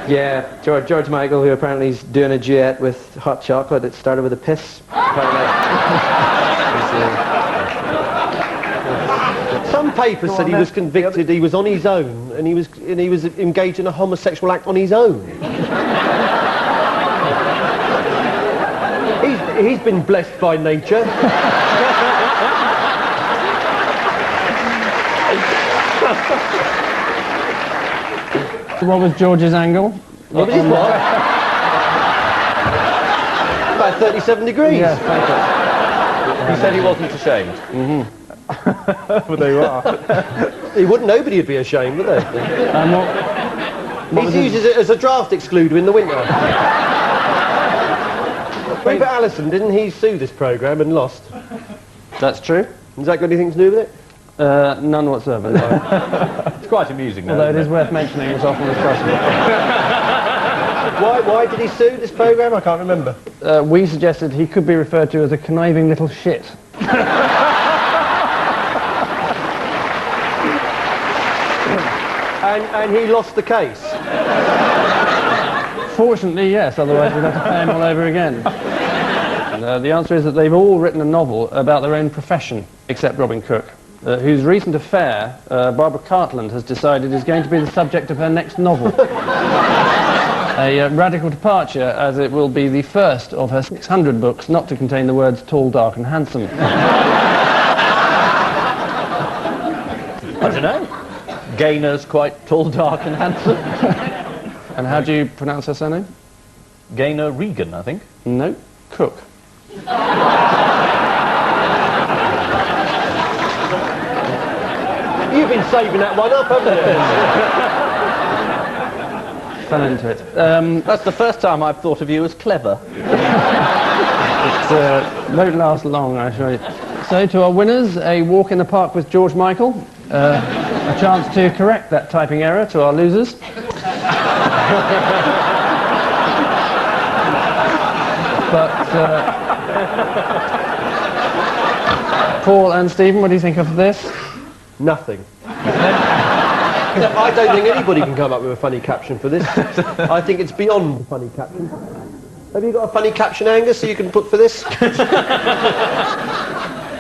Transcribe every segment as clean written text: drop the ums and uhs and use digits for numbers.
Yeah, George Michael, who apparently is doing a duet with Hot Chocolate. It started with a piss. Some papers said he was convicted. He was on his own, and he was engaged in a homosexual act on his own. He's been blessed by nature. So what was George's angle? What was his what? About 37 degrees. Yes, thank you. He said he wasn't ashamed. But they are. Nobody would be ashamed, would they? He uses it as a draft excluder in the winter. Rupert Allison, didn't he sue this programme and lost? That's true. Has that got anything to do with it? None whatsoever. No. It's quite amusing, though. Although it is worth mentioning as often as possible. Why did he sue this programme? I can't remember. We suggested he could be referred to as a conniving little shit. And he lost the case. Fortunately, yes, otherwise we'd have to pay him all over again. And, the answer is that they've all written a novel about their own profession, except Robin Cook, whose recent affair, Barbara Cartland, has decided is going to be the subject of her next novel. A radical departure, as it will be the first of her 600 books not to contain the words tall, dark and handsome. I don't know. Gaynor's quite tall, dark and handsome. And how do you pronounce her surname? Gaynor Regan, I think. No, Cook. You've been saving that one up, haven't you? Fell into it. That's the first time I've thought of you as clever. It won't last long, I assure you. So, to our winners, a walk in the park with George Michael, a chance to correct that typing error. To our losers, but Paul and Stephen, what do you think of this? Nothing. I don't think anybody can come up with a funny caption for this. I think it's beyond a funny caption. Have you got a funny caption, Angus, so you can put for this?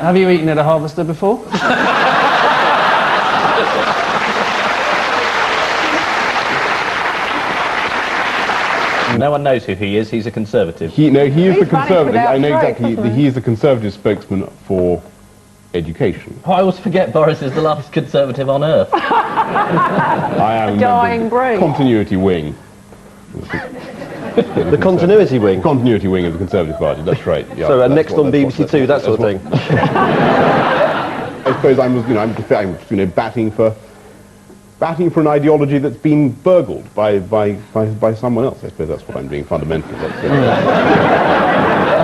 Have you eaten at a harvester before? No one knows who he is. He's a Conservative. He is the Conservative. I know exactly. He is the Conservative spokesman for education. Oh, I always forget Boris is the last Conservative on earth. I am dying breed. Continuity wing. The continuity wing? Continuity wing of the Conservative Party, that's right. Yeah, so next on BBC Two, that sort of thing. I suppose I'm batting for an ideology that's been burgled by someone else. I suppose that's what I'm doing fundamentally. I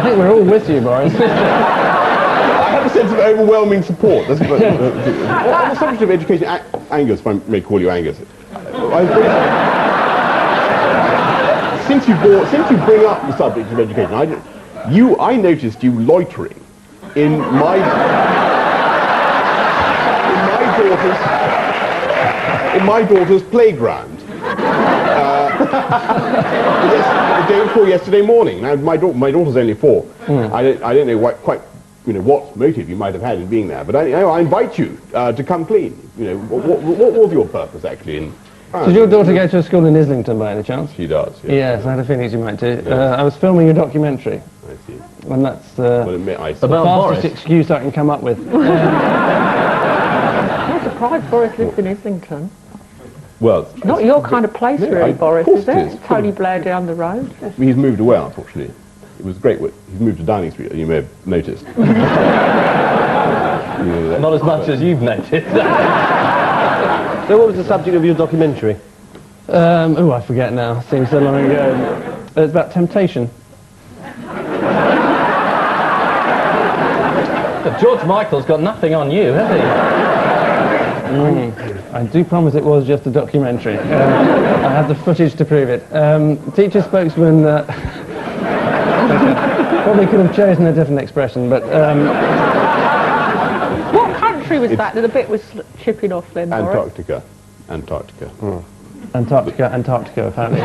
think we're all with you, Boris. I have a sense of overwhelming support. On the subject of education, Angus, if I may call you Angus, since you bring up the subject of education, I noticed you loitering in my daughter's playground. The day before yesterday morning. Now my daughter's only 4. I don't know what motive you might have had in being there, but I invite you to come clean. What was your purpose actually? Does your daughter go to a school in Islington by any chance? She does. Yes, I had a feeling she might do. I was filming a documentary. I see. And that's the about fastest excuse I can come up with. I'm surprised Boris lives in Islington. Well, Not your kind of place, really, Boris, course is it it? is. Tony Blair down the road. He's moved away, unfortunately. It was great. He's moved to Downing Street, you may have noticed. Not as much as you've noticed. So what was the subject of your documentary? I forget now. Seems so long ago. It's about temptation. But George Michael's got nothing on you, has he? I do promise it was just a documentary. I have the footage to prove it. Teacher spokesman probably could have chosen a different expression, but... What country was that? The bit was chipping off then, Boris? Antarctica. Antarctica, apparently.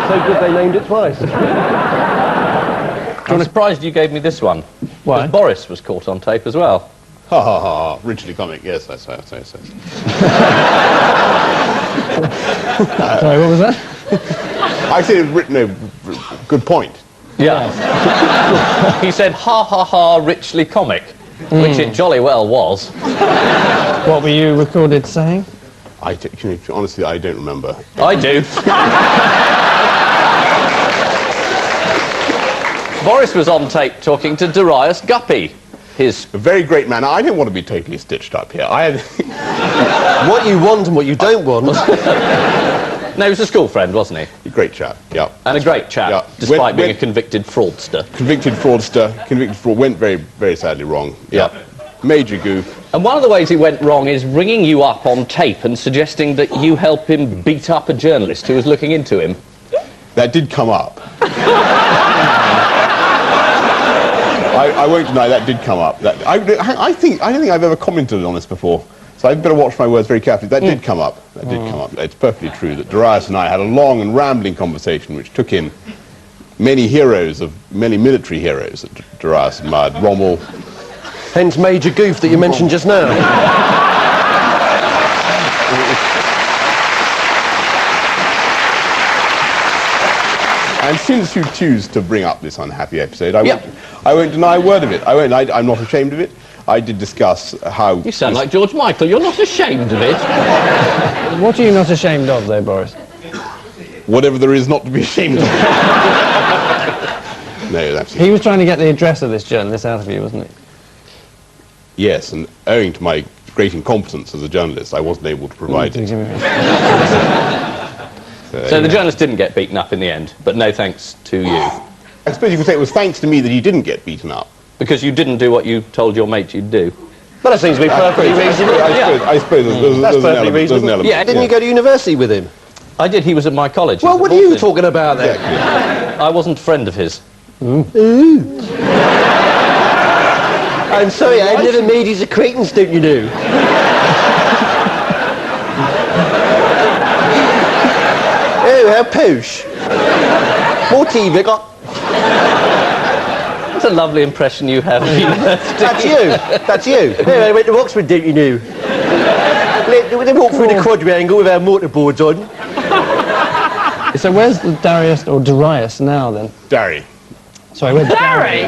So good they named it twice. I'm surprised you gave me this one. Why? Because Boris was caught on tape as well. Ha ha ha, richly comic, yes, that's. Sorry, what was that? I said it was written, no, good point. Yeah. He said, ha ha ha, richly comic, which it jolly well was. What were you recorded saying? Honestly, I don't remember. I do. Boris was on tape talking to Darius Guppy, his... A very great man. I don't want to be totally stitched up here. What you want and what you don't want. No, he was a school friend, wasn't he? A great chap, yeah. And a great chap, Yeah. despite being a convicted fraudster. Convicted fraud, went very, very sadly wrong. Yeah. Major goof. And one of the ways he went wrong is ringing you up on tape and suggesting that you help him beat up a journalist who was looking into him. That did come up. I won't deny that did come up. I don't think I've ever commented on this before, so I'd better watch my words very carefully. That did come up. That did come up. It's perfectly true that Darius and I had a long and rambling conversation which took in many military heroes that Darius admired. Rommel. Hence Major Goof that you mentioned just now. And since you choose to bring up this unhappy episode, I won't deny a word of it. I'm not ashamed of it. I did discuss how... You sound like George Michael. You're not ashamed of it. What are you not ashamed of, though, Boris? Whatever there is not to be ashamed of. No, that's... He was trying to get the address of this journalist out of you, wasn't he? Yes, and owing to my great incompetence as a journalist, I wasn't able to provide it. So the journalist didn't get beaten up in the end, but no thanks to you. I suppose you could say it was thanks to me that he didn't get beaten up. Because you didn't do what you told your mate you'd do. But that seems to be perfectly reasonable. I suppose there's an element. Yeah, didn't you go to university with him? I did. He was at my college. Well, what are you talking about then? Exactly. I wasn't a friend of his. I'm sorry, I never made his acquaintance, don't you know? Oh, how posh. More tea, Vic. That's a lovely impression you have of university. That's you. That's you. Oh, I went to Oxford, don't you know? They walk through the quadrangle with our mortarboards on. So where's the Darius now, then? Darry. Sorry, where's Barry!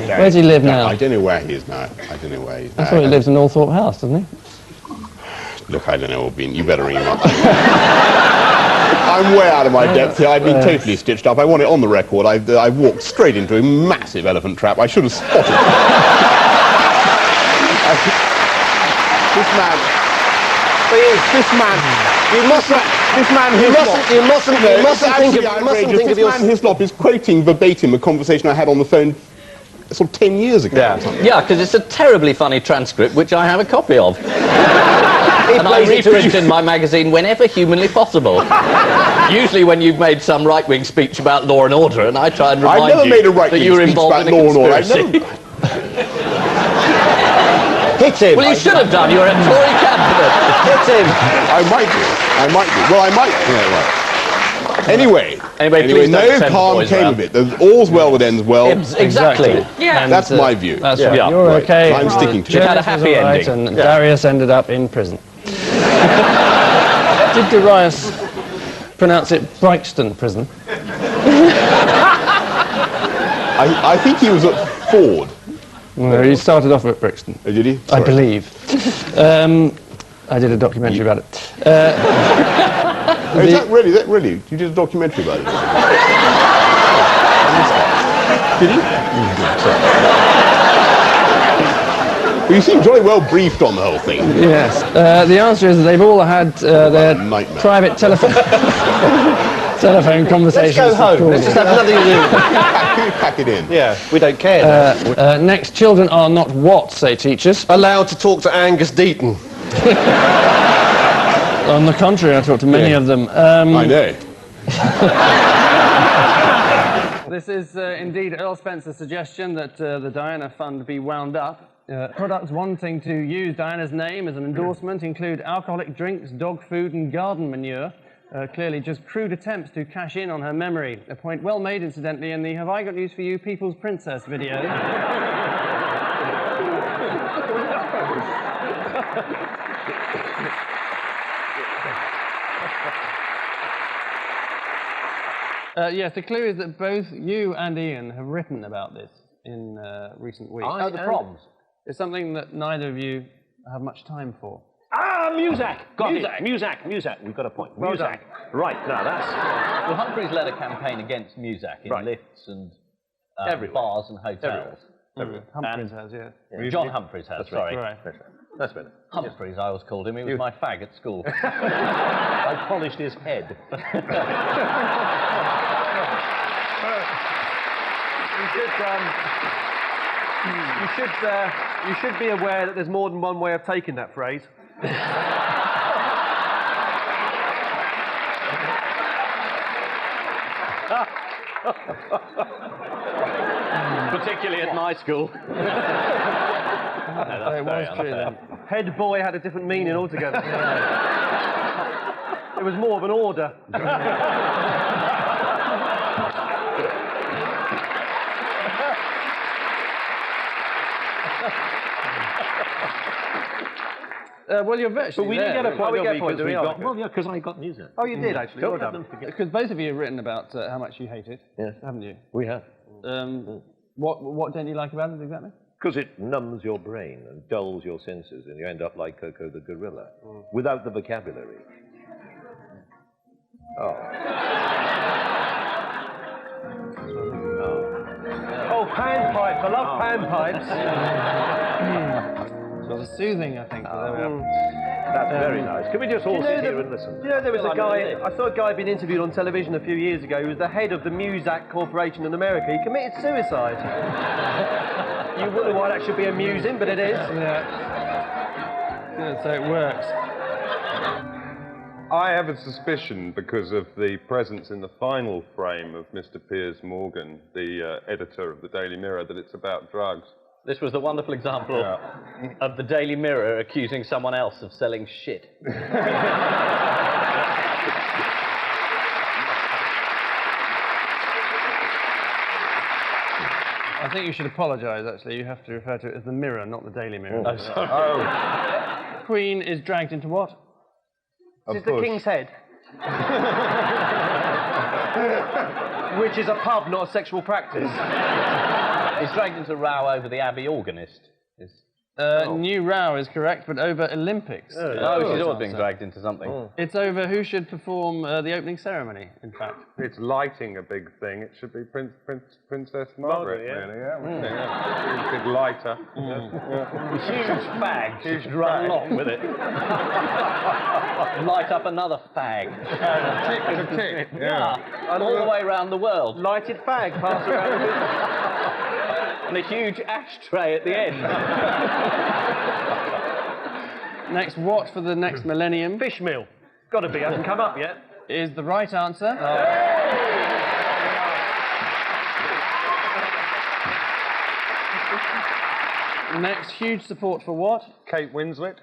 Where does he live now? I don't know where he is now. I thought he lives in Althorpe House, doesn't he? Look, I don't know, you better ring him up. I'm way out of my depth here. I've been totally stitched up. I want it on the record. I walked straight into a massive elephant trap. I should have spotted it. This man Hislop is quoting verbatim a conversation I had on the phone sort of 10 years ago. Yeah, because it's a terribly funny transcript, which I have a copy of. And I reprint in my magazine whenever humanly possible. Usually when you've made some right-wing speech about law and order, and I try and remind you that you were involved in a conspiracy. Hit him. Well, you should have done. You're a Tory candidate. Hit him. I might do. Well, I might. Yeah, right. Anyway, please don't no send the calm boys came round. of it. There's all's well that ends well. Exactly. Yeah. That's my view. That's Yeah. right. Yeah. You're Right. okay. I'm sticking to it. It had a Journalist was happy all right, ending. and Darius ended up in prison. Did Darius pronounce it Brixton prison? I think he was at Ford. No, he started off at Brixton. Oh, did he? I Sorry. believe. I did a documentary about it. Oh, is that really? You did a documentary about it? Did you? Well, you seem jolly well briefed on the whole thing. Yes. The answer is that they've all had their nightmare. private telephone conversations. Let's go home. recorded. Let's just have nothing to do with it. Pack it in. Yeah, we don't care. Next, children are not what, say teachers? Allowed to talk to Angus Deaton. On the contrary, I talked to many of them. I know. This is indeed Earl Spencer's suggestion that the Diana Fund be wound up Products wanting to use Diana's name as an endorsement include alcoholic drinks, dog food, and garden manure. Clearly just crude attempts to cash in on her memory. A point well made, incidentally, in the Have I Got News for You People's Princess video. Yes, the clue is that both you and Ian have written about this in recent weeks. The proms. It's something that neither of you have much time for. Muzak! Got it. Muzak. We've got a point. Well Muzak. Right, now that's... Well, Humphrey's led a campaign against Muzak in lifts and bars and hotels. Humphreys has, yeah. John Humphreys has, sorry. Right. That's better. Humphreys, I always called him. He was my fag at school. I polished his head. You should be aware that there's more than one way of taking that phrase. Particularly at my school. It was true then. Head boy had a different meaning altogether. It was more of an order. Well, you're virtually But we there. didn't get a point, do we? Well, yeah, because I got music. Oh, you did, actually. Don't Well let done. them forget. Because both of you have written about how much you hate it, Yes. haven't you? We have. What don't you like about it exactly? Because it numbs your brain and dulls your senses, and you end up like Coco the gorilla, without the vocabulary. Oh, panpipes. I love panpipes. Sort of soothing, I think. That's very nice. Can we just all sit here and listen? You know, there was a guy, I saw a guy being interviewed on television a few years ago who was the head of the Muzak Corporation in America. He committed suicide. You wonder why that should be amusing, but it is. Yeah. So it works. I have a suspicion, because of the presence in the final frame of Mr. Piers Morgan, the editor of the Daily Mirror, that it's about drugs. This was the wonderful example of the Daily Mirror accusing someone else of selling shit. I think you should apologise, actually. You have to refer to it as the Mirror, not the Daily Mirror. Oh, sorry. Queen is dragged into what? This is the King's Head. Which is a pub, not a sexual practice. He's dragged into a row over the Abbey organist. New row is correct, but over Olympics. She's always being dragged into something. It's over who should perform the opening ceremony, in fact. It's lighting a big thing. It should be Princess Margaret, really. Yeah. Big lighter. Huge fag. Huge run along with it. Light up another fag. Tick to tick. Yeah. All the way around the world. Lighted fag passed around. And a huge ashtray at the end. Next, what for the next millennium Fish meal. Gotta be, hasn't come up yet. is the right answer. Next, huge support for what Kate Winslet.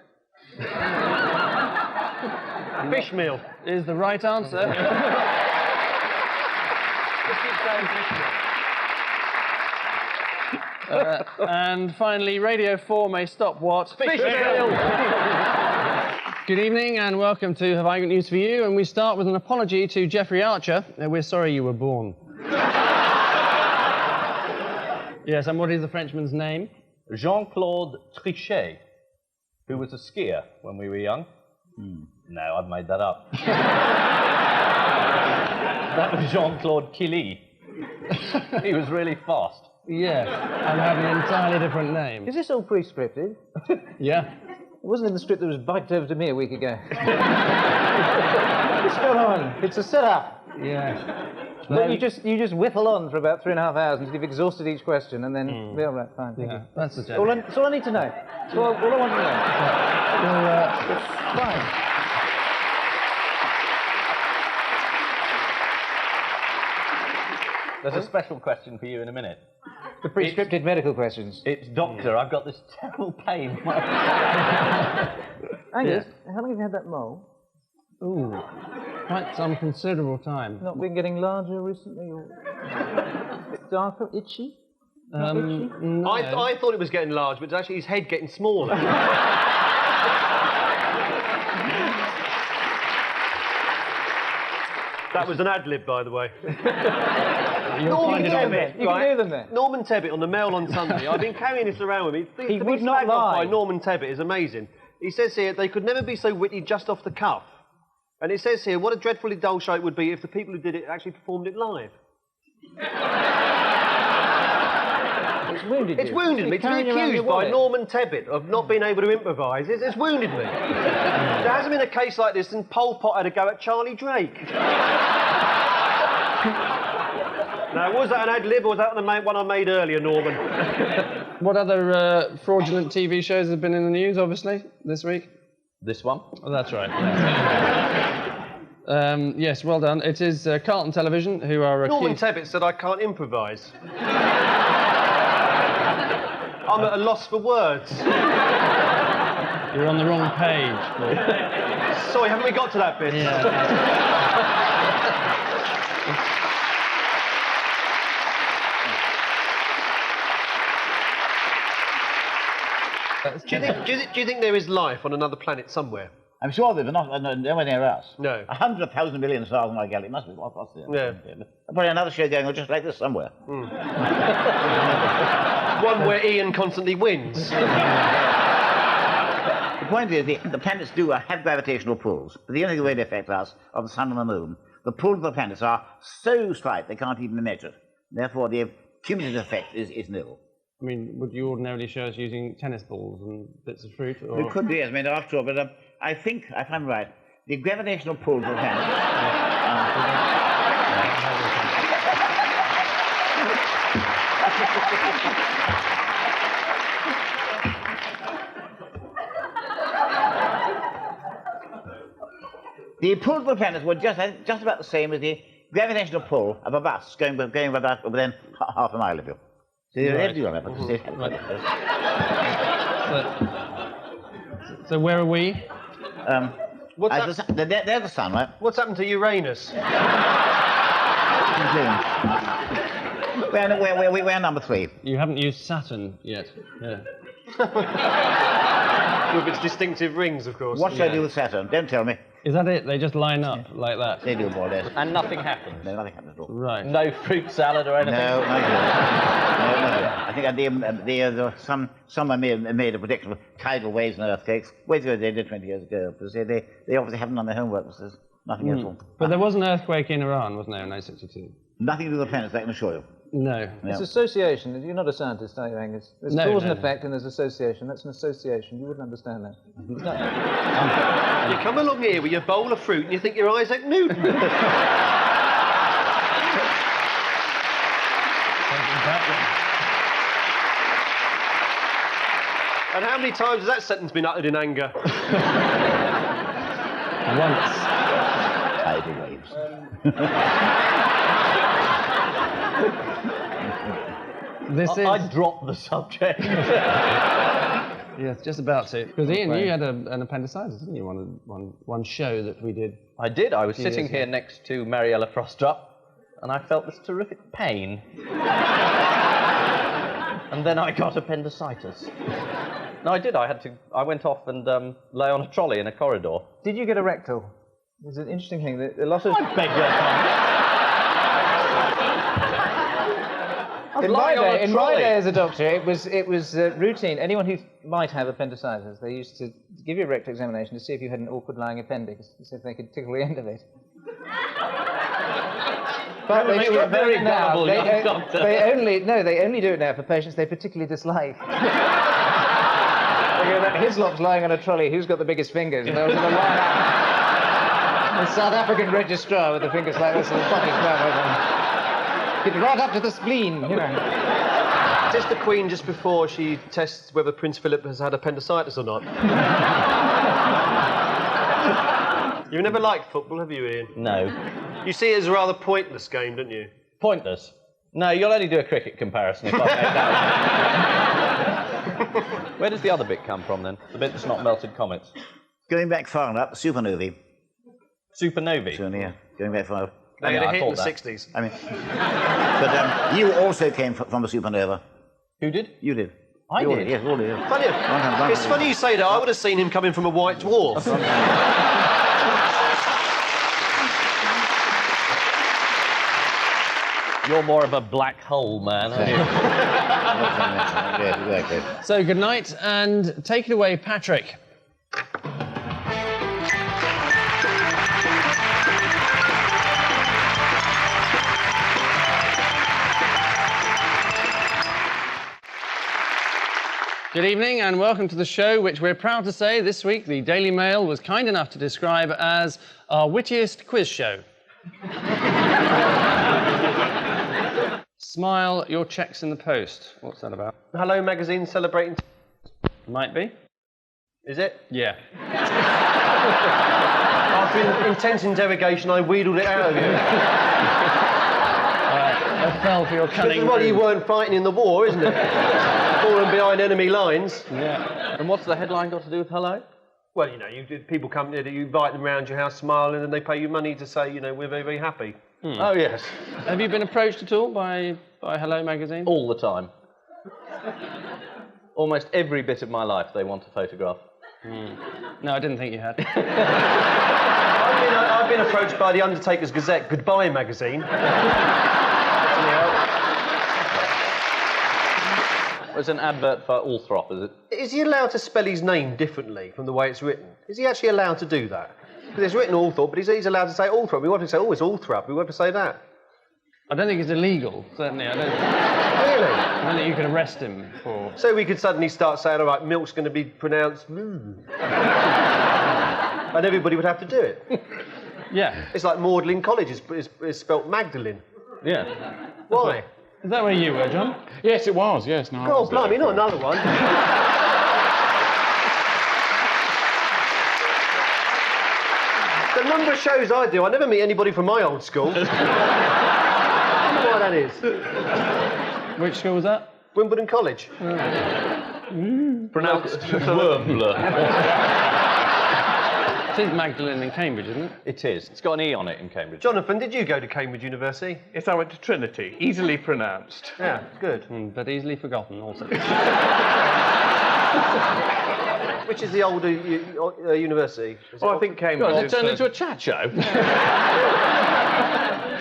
Fish meal. is the right answer. Just keep saying fish meal. And finally, Radio 4 may stop what? Fish meal. Good evening and welcome to Have I Got News for You, and we start with an apology to Jeffrey Archer. We're sorry you were born. Yes, and what is the Frenchman's name? Jean-Claude Trichet, who was a skier when we were young. No, I've made that up. That was Jean-Claude Killy. He was really fast. Yes, and had an entirely different name. Is this all pre-scripted? Yeah. It wasn't in the script that was biked over to me a week ago. What's going on? It's a setup. Yeah. But you just whiffle on for about 3.5 hours until you've exhausted each question, and then yeah, all right, fine. Thank you. That's the That's all I need to know. That's all I want to know. Fine. There's a special question for you in a minute. The pre-scripted medical questions. It's doctor, I've got this terrible pain. Angus, how long have you had that mole? Ooh, quite some considerable time. Not been getting larger recently, or darker, itchy? Not itchy? No. I thought it was getting large, but it's actually his head getting smaller. That was an ad-lib, by the way. Norman Tebbit, you can do them then. Norman Tebbit on the Mail on Sunday. I've been carrying this around with me. He to would be not slagged off lie. by Norman Tebbit is amazing. He says here, they could never be so witty just off the cuff. And it says here, what a dreadfully dull show it would be if the people who did it actually performed it live. It's wounded you. It's wounded me. To be accused by Norman Tebbit of not being able to improvise, it's wounded me. There hasn't been a case like this since Pol Pot had a go at Charlie Drake. Now, was that an ad-lib or was that the one I made earlier, Norman? What other fraudulent TV shows have been in the news, obviously, this week? This one? Oh, that's right. Yes, well done. It is Carlton Television who are Norman accused... Tebbit said I can't improvise. I'm at a loss for words. You're on the wrong page, Paul. Sorry, haven't we got to that bit? Do you think there is life on another planet somewhere? I'm sure they're not nowhere near us. No. 100,000 million stars in our galaxy. It must be. What's there? Yeah. Probably another show going on just like this somewhere. One where Ian constantly wins. The point is, the planets do have gravitational pulls, but the only way they affect us are the sun and the moon. The pulls of the planets are so slight they can't even be measured. Therefore, the cumulative effect is nil. I mean, would you ordinarily show us using tennis balls and bits of fruit? Or... It could be, yes, I mean, after all, but I think, if I'm right, the gravitational pulls of the planets... The pulls of the planets were just about the same as the gravitational pull of a bus going about within half a mile of you. So they're doing that. So where are we? There's the sun, right? What's happened to Uranus? We're number 3. You haven't used Saturn yet. Yeah. With its distinctive rings, of course. What should I do with Saturn? Don't tell me. Is that it? They just line up like that? They do more or less. And nothing happens? No, nothing happens at all. Right. No fruit salad or anything? No, not good. I think some made a prediction of tidal waves and earthquakes. Ways ago they did 20 years ago. But they obviously haven't done their homework. There's nothing else. But there was an earthquake in Iran, wasn't there, in 1962? Nothing to do with the planets, I can assure you. No. It's association. You're not a scientist, are you, Angus? There's cause and effect and there's association. That's an association. You wouldn't understand that. You come along here with your bowl of fruit and you think you're Isaac Newton. And how many times has that sentence been uttered in anger? Once. Tidal waves. I dropped the subject. Yes, just about to. Because Ian, you had an appendicitis, didn't you? One show that we did. I did. I was sitting here next to Mariella Frostrup, and I felt this terrific pain. And then I got appendicitis. No, I did. I went off and lay on a trolley in a corridor. Did you get a rectal? It's an interesting thing. A lot of... I beg your pardon. In my day as a doctor, it was routine. Anyone who might have appendicitis, they used to give you a rectal examination to see if you had an awkward lying appendix, to see if they could tickle the end of it. But they were very gullible, young doctor. They only do it now for patients they particularly dislike. Hislop's lying on a trolley. Who's got the biggest fingers? And they'll line up. The South African registrar with the fingers like this and the pockets down with them. Get right up to the spleen, you know. Test the Queen just before she tests whether Prince Philip has had appendicitis or not. You've never liked football, have you, Ian? No. You see it as a rather pointless game, don't you? Pointless. No, you'll only do a cricket comparison if I make that. Where does the other bit come from, then? The bit that's not melted comets? Going back far enough, supernovae. Supernovae? Yeah, going back far enough. They had a hit in the that. 60s. I mean, but you also came from a supernova. Who did? You did. I You all did? Yes, all did. Funny, it's funny you say that. I would have seen him coming from a white dwarf. You're more of a black hole man, aren't you? Yes, exactly. So good night, and take it away, Patrick. Good evening and welcome to the show, which we're proud to say this week the Daily Mail was kind enough to describe as our wittiest quiz show. Smile, your check's in the post. What's that about? Hello magazine celebrating... Might be. Is it? Yeah. After intense interrogation, I wheedled it out of you. I fell for your cunning. This is why you weren't fighting in the war, isn't it? Falling behind enemy lines. Yeah. And what's the headline got to do with hello? Well, you know, people come there, you invite them round your house smiling, and they pay you money to say, you know, we're very, very happy. Oh, yes. Have you been approached at all by Hello Magazine? All the time. Almost every bit of my life they want a photograph. No, I didn't think you had. I've been approached by the Undertaker's Gazette Goodbye magazine. It's an advert for Althrop, is it? Is he allowed to spell his name differently from the way it's written? Is he actually allowed to do that? Because it's written Althrop, but he's allowed to say Althrop. We want to say, oh, it's Althrop. We want to say that. I don't think it's illegal, certainly. Really? I don't think you can arrest him for... So we could suddenly start saying, all right, milk's going to be pronounced... and everybody would have to do it. Yeah. It's like Magdalen College is spelt Magdalene. Yeah. Why? Is that where you were, John? Yes, it was, yes. No, I Oh, was there. blimey, not another one. The number of shows I do, I never meet anybody from my old school. I don't know why that is. Which school was that? Wimbledon College. Pronounced Wormler. It is Magdalen in Cambridge, isn't it? It is. It's got an E on it in Cambridge. Jonathan, did you go to Cambridge University? Yes, I went to Trinity. Easily pronounced. Yeah, good. But easily forgotten also. Which is the older university? Is Oh, it I think God, Cambridge it's is... turned into a chat show.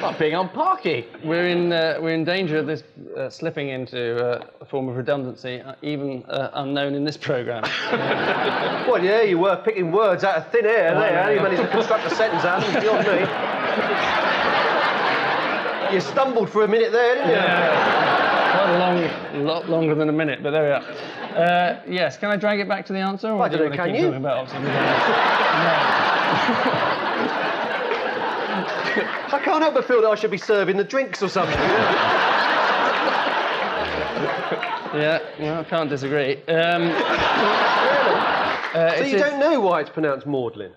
Like being on Parky. We're in danger of this slipping into a form of redundancy, even unknown in this programme. Well, yeah, you were picking words out of thin air there. You managed to construct a sentence out of it, beyond me. You stumbled for a minute there, didn't you? Quite a lot longer than a minute, but there we are. Yes, can I drag it back to the answer? Or I don't know, can you? About Oxford? No. I can't help but feel that I should be serving the drinks or something. Yeah, well, I can't disagree. So you don't know why it's pronounced Magdalen?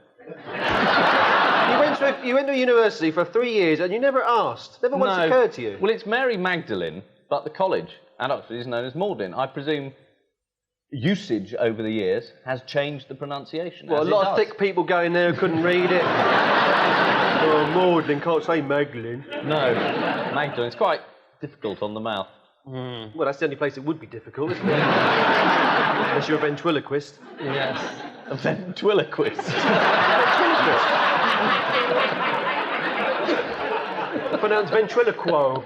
You went to university for 3 years and you never asked. Never once occurred to you. Well, it's Mary Magdalene, but the college at Oxford is known as Magdalen. I presume usage over the years has changed the pronunciation. Well, a lot of thick people going there who couldn't read it. Oh, Magdalen, can't say Magdalen. No, Magdalen. It's quite difficult on the mouth. Well, that's the only place it would be difficult, isn't it? Unless you're a ventriloquist. Yes. A ventriloquist. Pronounced ventriloquo. A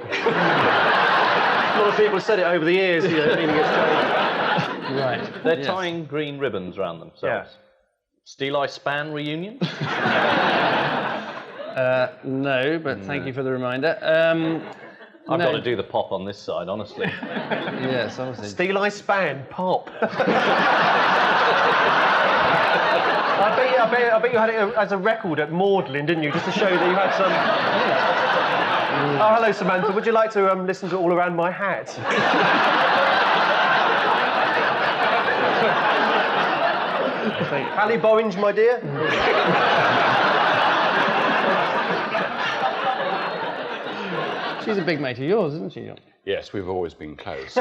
lot of people have said it over the years, you know, meaning it's changed. Right. They're tying green ribbons around themselves. Yeah. Steeleye Span reunion? No, but thank you for the reminder. I've got to do the pop on this side, honestly. Yes, obviously. Steeleye Span, pop. I bet you had it as a record at Magdalen, didn't you? Just to show that you had some... Oh, hello, Samantha. Would you like to listen to All Around My Hat? Ali Borange, my dear. She's a big mate of yours, isn't she, John? Yes, we've always been close.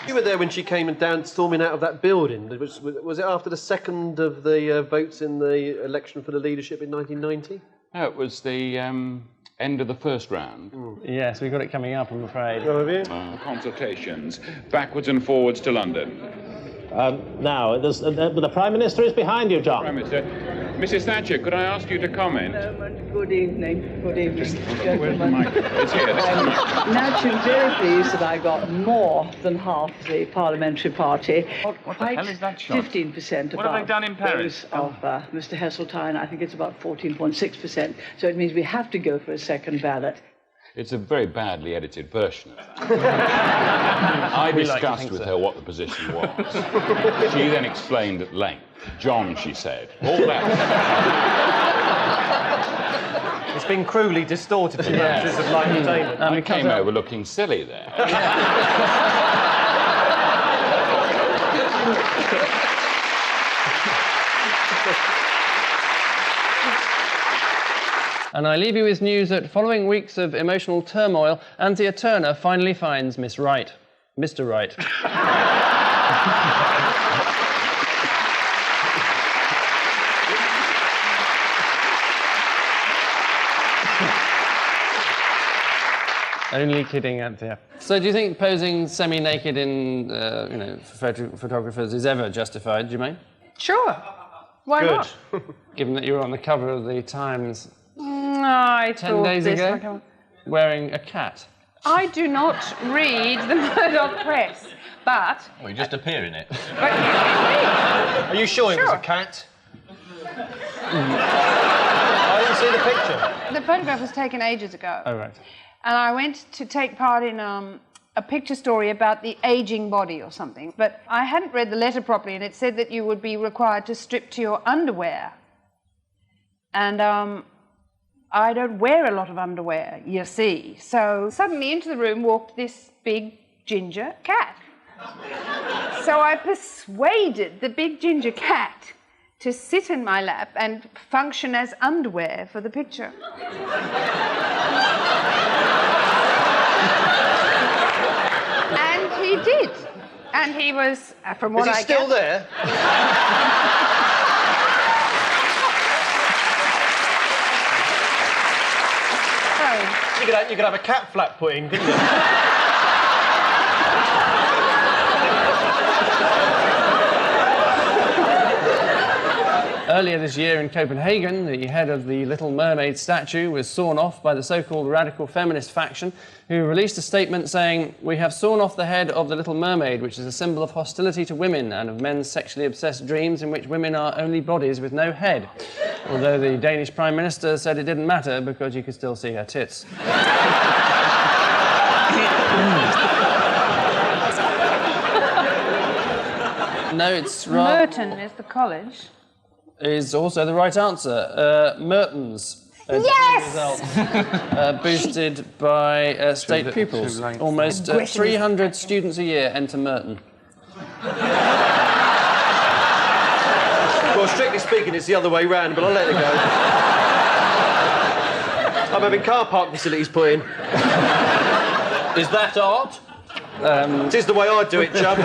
You were there when she came down storming out of that building. Was it after the second of the votes in the election for the leadership in 1990? No, it was the end of the first round. Yes, we've got it coming up, I'm afraid. Oh, have you? Consultations, backwards and forwards to London. Now, the Prime Minister is behind you, John. Prime Minister, Mrs. Thatcher, could I ask you to comment? Good evening. Good evening, Where's the microphone? It's here. This is the microphone. Naturally very pleased that I got more than half the parliamentary party. What the hell is that shot? 15% What have they done in Paris? Of Mr. Heseltine. I think it's about 14.6%. So it means we have to go for a second ballot. It's a very badly edited version of that. I discussed with her what the position was. She then explained at length. John, she said, all that. It's been cruelly distorted for purposes of light entertainment. I came over looking silly there. And I leave you with news that following weeks of emotional turmoil, Anthea Turner finally finds Miss Right. Mr. Right. Only kidding, Anthea. So do you think posing semi-naked in, photographers is ever justified, Jermaine? Sure. Why not? Given that you were on the cover of the Times I 10 days ago, wearing a cat. I do not read the Murdoch press, but... Well, you just appear in it. Are you sure it was a cat? I didn't see the picture. The photograph was taken ages ago. Oh, right. And I went to take part in a picture story about the aging body or something, but I hadn't read the letter properly, and it said that you would be required to strip to your underwear. And I don't wear a lot of underwear, you see. So suddenly into the room walked this big ginger cat. So I persuaded the big ginger cat to sit in my lap and function as underwear for the picture. And he did. And he was, from what I Is he still there? You could have a cat flap put in, couldn't you? Earlier this year in Copenhagen, the head of the Little Mermaid statue was sawn off by the so-called radical feminist faction, who released a statement saying, "We have sawn off the head of the Little Mermaid, which is a symbol of hostility to women and of men's sexually obsessed dreams in which women are only bodies with no head." Although the Danish Prime Minister said it didn't matter because you could still see her tits. No, it's rather... Merton is the college. Is also the right answer. Mertens. Yes! Results, boosted by state pupils. Almost 300 students a year enter Merton. Well, strictly speaking, it's the other way round, but I'll let it go. I'm having car park facilities put in. Is that art? It is the way I do it, chum.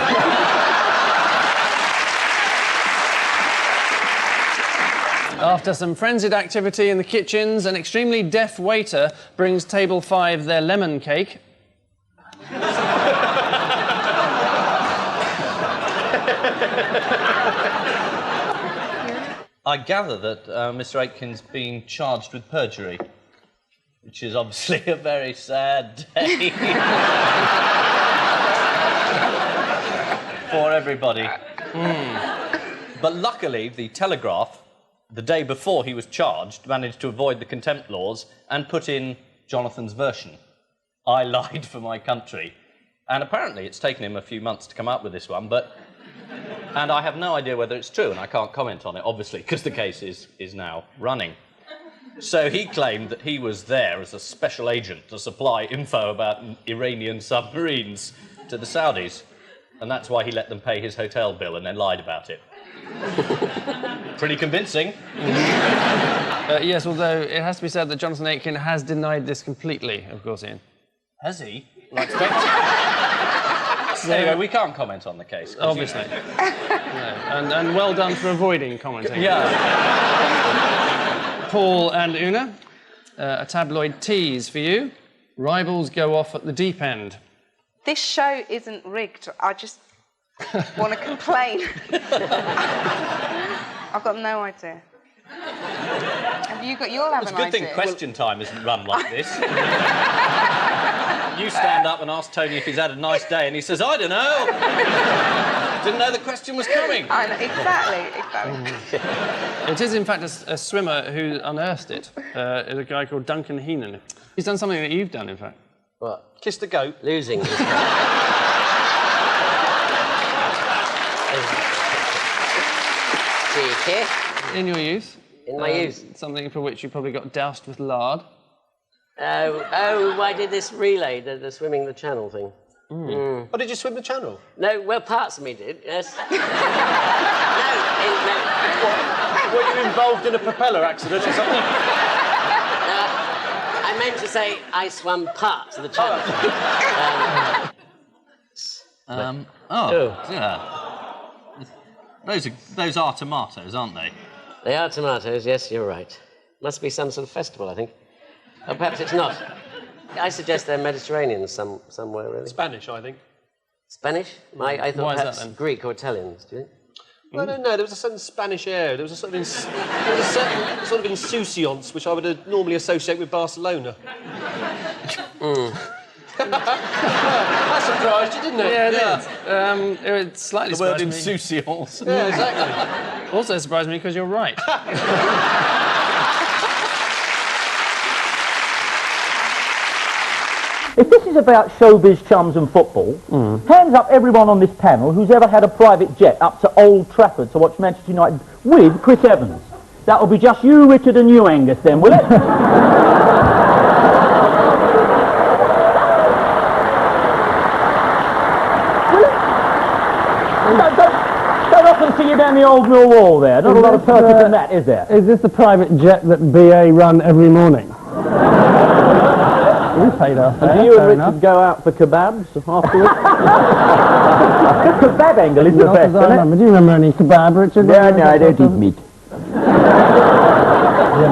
After some frenzied activity in the kitchens, an extremely deaf waiter brings table 5 their lemon cake. I gather that Mr. Aitken's been charged with perjury, which is obviously a very sad day for everybody. But luckily, the Telegraph, the day before he was charged, managed to avoid the contempt laws and put in Jonathan's version. I lied for my country. And apparently it's taken him a few months to come up with this one, and I have no idea whether it's true, and I can't comment on it, obviously, because the case is now running. So he claimed that he was there as a special agent to supply info about Iranian submarines to the Saudis. And that's why he let them pay his hotel bill and then lied about it. Pretty convincing. Yes, although it has to be said that Jonathan Aitken has denied this completely, of course, Ian. Has he? Like Anyway, we can't comment on the case. Obviously. No. And well done for avoiding commenting. Yeah. Paul and Una, a tabloid tease for you. Rivals go off at the deep end. This show isn't rigged. I just want to complain. I've got no idea. Have you got? You'll have It's an a good idea. thing Question Time isn't run like this. You stand up and ask Tony if he's had a nice day, and he says, "I don't know. Didn't know the question was coming." I know, exactly. It is, in fact, a swimmer who unearthed it. Is a guy called Duncan Heenan. He's done something that you've done, in fact. What? Kiss the goat. Losing. Cheeky. In your youth? In my youth. Something for which you probably got doused with lard. Oh, I did this relay, the swimming the channel thing. Oh, did you swim the channel? No, well, parts of me did, yes. Were you involved in a propeller accident or something? I meant to say I swam parts of the channel. Yeah. Those are tomatoes, aren't they? They are tomatoes, yes, you're right. Must be some sort of festival, I think. Or perhaps it's not. I suggest they're Mediterranean somewhere, really. Spanish, I think. Spanish? I thought Why is perhaps that, then? Greek or Italians, do you think? I don't know. There was a certain Spanish air. There was a sort of insouciance which I would normally associate with Barcelona. That surprised you, didn't it? Yeah, it slightly The word surprised me. insouciance. Yeah, exactly. Also surprised me because you're right. If this is about showbiz, chums and football, hands up everyone on this panel who's ever had a private jet up to Old Trafford to watch Manchester United with Chris Evans. That'll be just you, Richard, and you, Angus, then, will it? Don't often see you down the old mill wall there. Not a lot of purpose in that, is there? Is this the private jet that BA run every morning? We paid off there. And do you and Richard go out for kebabs afterwards? The kebab angle is the best, isn't it? Do you remember any kebab, Richard? No, I don't eat meat.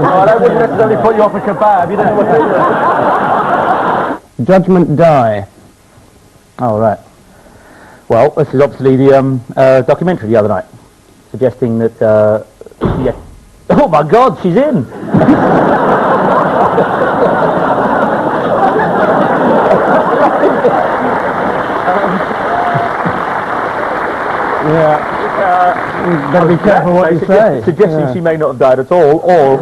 Oh, that wouldn't necessarily put you off a kebab. You don't know what to do. Judgment Die. Oh, right. Well, this is obviously the documentary the other night, suggesting that, yeah. Oh my God, she's in! Better be careful what you say. Suggesting she may not have died at all, or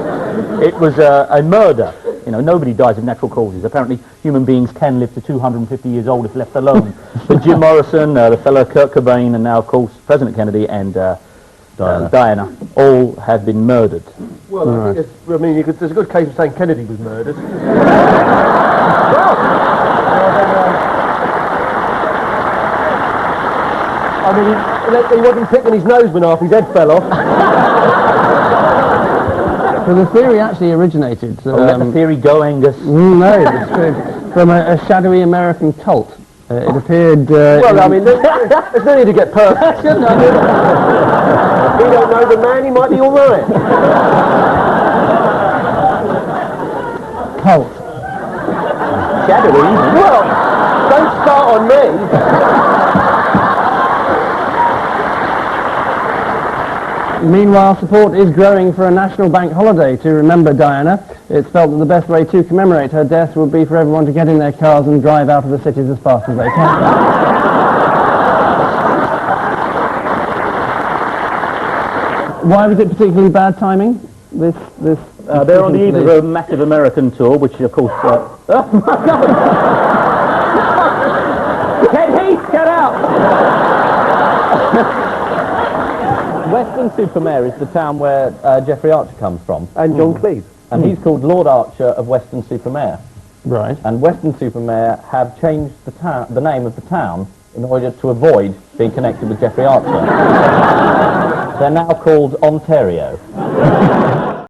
it was a murder. You know, nobody dies of natural causes. Apparently, human beings can live to 250 years old if left alone. But Jim Morrison, the fellow Kurt Cobain, and now, of course, President Kennedy and Diana all have been murdered. Well, there's a good case of saying Kennedy was murdered. I mean, he wasn't picking his nose when half his head fell off. So the theory actually originated... let the theory go, Angus. No, it's from a shadowy American cult. It appeared... Well, I mean, there's no need to get perfect. We don't know the man, he might be all right. Cult. Shadowy? Well, don't start on me. Meanwhile, support is growing for a national bank holiday to remember Diana. It's felt that the best way to commemorate her death would be for everyone to get in their cars and drive out of the cities as fast as they can. Why was it particularly bad timing? They're on the eve of a massive American tour, which of course... oh my God! Ken Heath, get out! Weston-super-Mare is the town where Geoffrey Archer comes from. And John Cleese. And he's called Lord Archer of Weston-super-Mare. Right. And Weston-super-Mare have changed the name of the town in order to avoid being connected with Jeffrey Archer. They're now called Ontario.